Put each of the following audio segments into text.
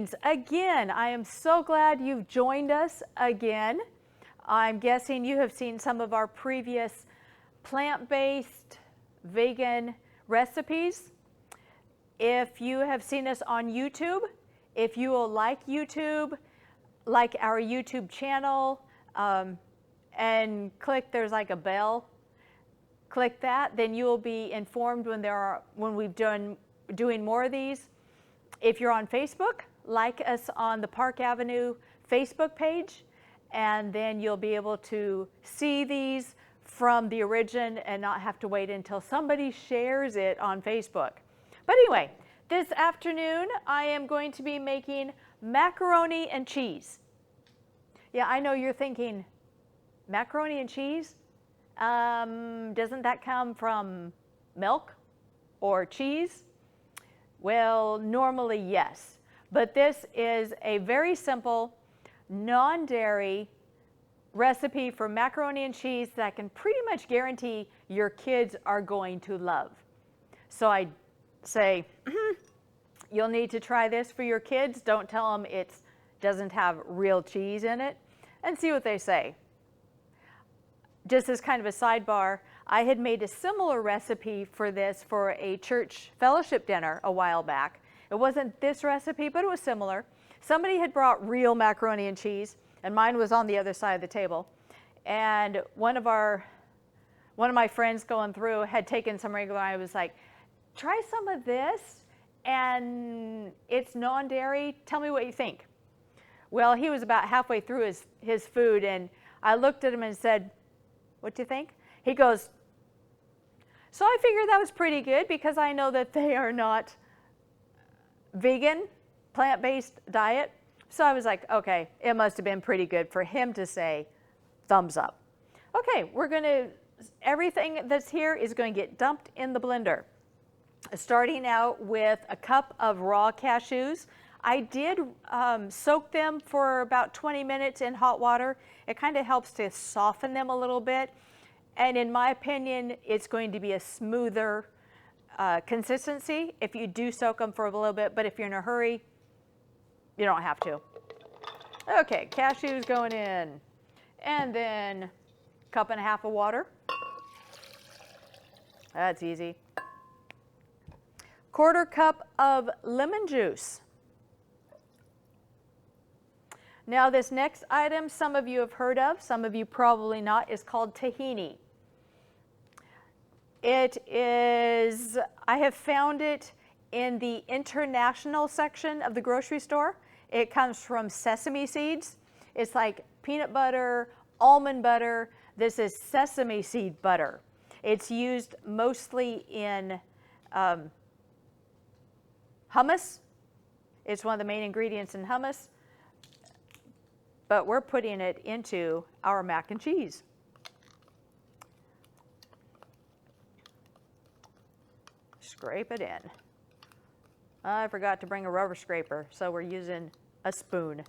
Greetings again. I am so glad you've joined us again. I'm guessing you have seen some of our previous plant-based vegan recipes. If you have seen us on YouTube, if you will like YouTube, like our YouTube channel, and click, there's like a bell, click that, then you will be informed when we've doing more of these. If you're on Facebook, like us on the Park Avenue Facebook page, and then you'll be able to see these from the origin and not have to wait until somebody shares it on Facebook. But anyway, this afternoon I am going to be making macaroni and cheese. Yeah, I know you're thinking, macaroni and cheese? Doesn't that come from milk or cheese? Well, normally yes, but this is a very simple, non-dairy recipe for macaroni and cheese that I can pretty much guarantee your kids are going to love. So I say, you'll need to try this for your kids. Don't tell them it doesn't have real cheese in it, and see what they say. Just as kind of a sidebar, I had made a similar recipe for this for a church fellowship dinner a while back. It wasn't this recipe, but it was similar. Somebody had brought real macaroni and cheese, and mine was on the other side of the table. And one of my friends going through had taken some regular, and I was like, try some of this, and it's non-dairy. Tell me what you think. Well, he was about halfway through his food, and I looked at him and said, what do you think? He goes, so I figured that was pretty good because I know that they are not vegan, plant-based diet. So I was like, okay, it must have been pretty good for him to say thumbs up. Okay, everything that's here is going to get dumped in the blender. Starting out with a cup of raw cashews. I did soak them for about 20 minutes in hot water. It kind of helps to soften them a little bit. And in my opinion, it's going to be a smoother consistency if you do soak them for a little bit, but if you're in a hurry, you don't have to. Okay, cashews going in. And then 1.5 cups of water. That's easy. 1/4 cup of lemon juice. Now this next item, some of you have heard of, some of you probably not, is called tahini. It is, I have found it in the international section of the grocery store. It comes from sesame seeds. It's like peanut butter, almond butter. This is sesame seed butter. It's used mostly in hummus. It's one of the main ingredients in hummus. But we're putting it into our mac and cheese. Scrape it in. I forgot to bring a rubber scraper, so we're using a spoon.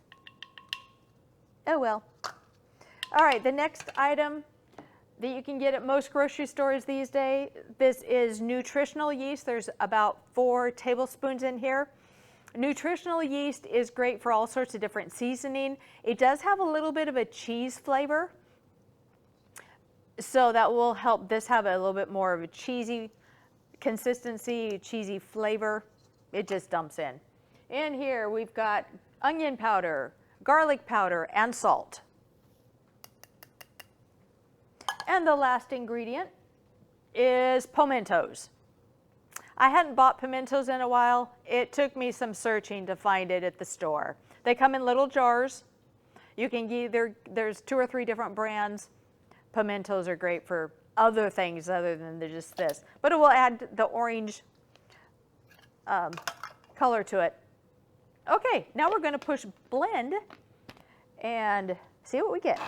Oh well. All right, the next item that you can get at most grocery stores these days, this is nutritional yeast. There's about 4 tablespoons in here. Nutritional yeast is great for all sorts of different seasoning. It does have a little bit of a cheese flavor, so that will help this have a little bit more of a cheesy consistency, cheesy flavor. It just dumps in. In here we've got onion powder, garlic powder, and salt. And the last ingredient is pimentos. I hadn't bought pimentos in a while. It took me some searching to find it at the store. They come in little jars. You can there's 2 or 3 different brands. Pimentos are great for other things other than just this. But it will add the orange color to it. Okay, now we're going to push blend and see what we get.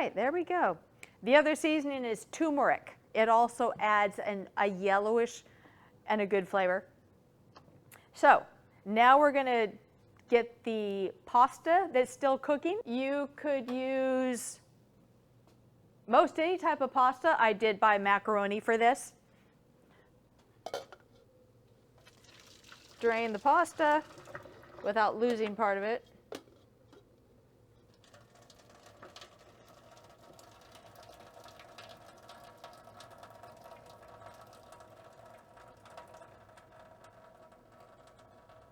right, there we go. The other seasoning is turmeric. It also adds a yellowish and a good flavor. So now we're going to get the pasta that's still cooking. You could use most any type of pasta. I did buy macaroni for this. Drain the pasta without losing part of it.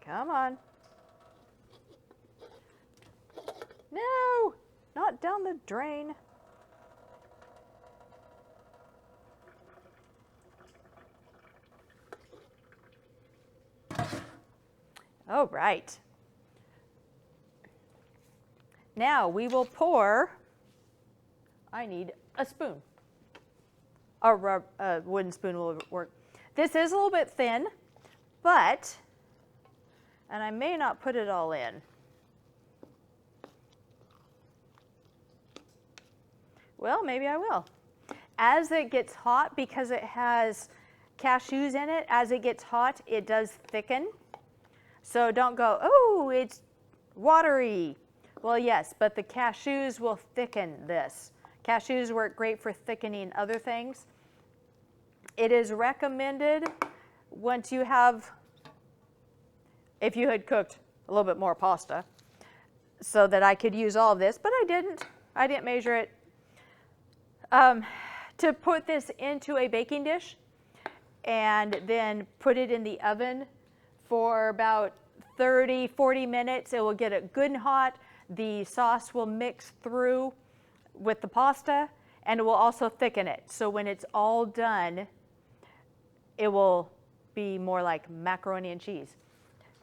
Come on. No, not down the drain. All right. Now we will pour, I need a spoon. A wooden spoon will work. This is a little bit thin, but, and I may not put it all in. Well, maybe I will. As it gets hot, because it has cashews in it, as it gets hot, it does thicken. So don't go, oh, it's watery. Well, yes, but the cashews will thicken this. Cashews work great for thickening other things. It is recommended once you have, if you had cooked a little bit more pasta, so that I could use all of this, but I didn't. I didn't measure it. To put this into a baking dish and then put it in the oven for about 30, 40 minutes. It will get it good and hot. The sauce will mix through with the pasta, and it will also thicken it. So when it's all done, it will be more like macaroni and cheese.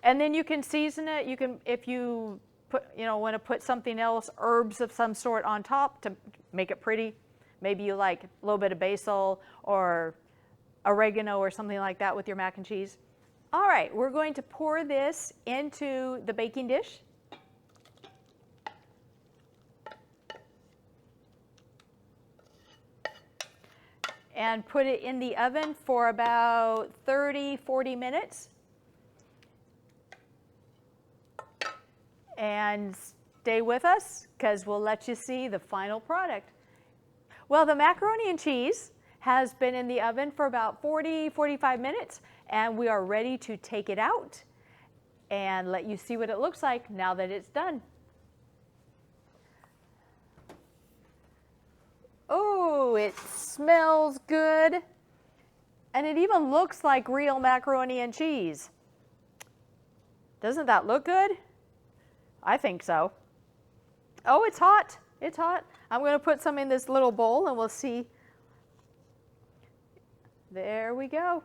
And then you can season it. You can, if you put, want to put something else, herbs of some sort on top to make it pretty. Maybe you like a little bit of basil or oregano or something like that with your mac and cheese. All right, we're going to pour this into the baking dish. And put it in the oven for about 30, 40 minutes. And stay with us, because we'll let you see the final product. Well, the macaroni and cheese has been in the oven for about 40, 45 minutes, and we are ready to take it out and let you see what it looks like now that it's done. Oh, it smells good, and it even looks like real macaroni and cheese. Doesn't that look good? I think so. Oh, it's hot. It's hot. I'm going to put some in this little bowl and we'll see. There we go.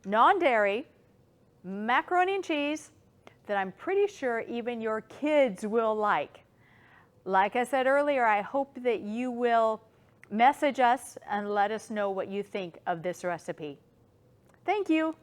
Non-dairy macaroni and cheese that I'm pretty sure even your kids will like. Like I said earlier, I hope that you will message us and let us know what you think of this recipe. Thank you.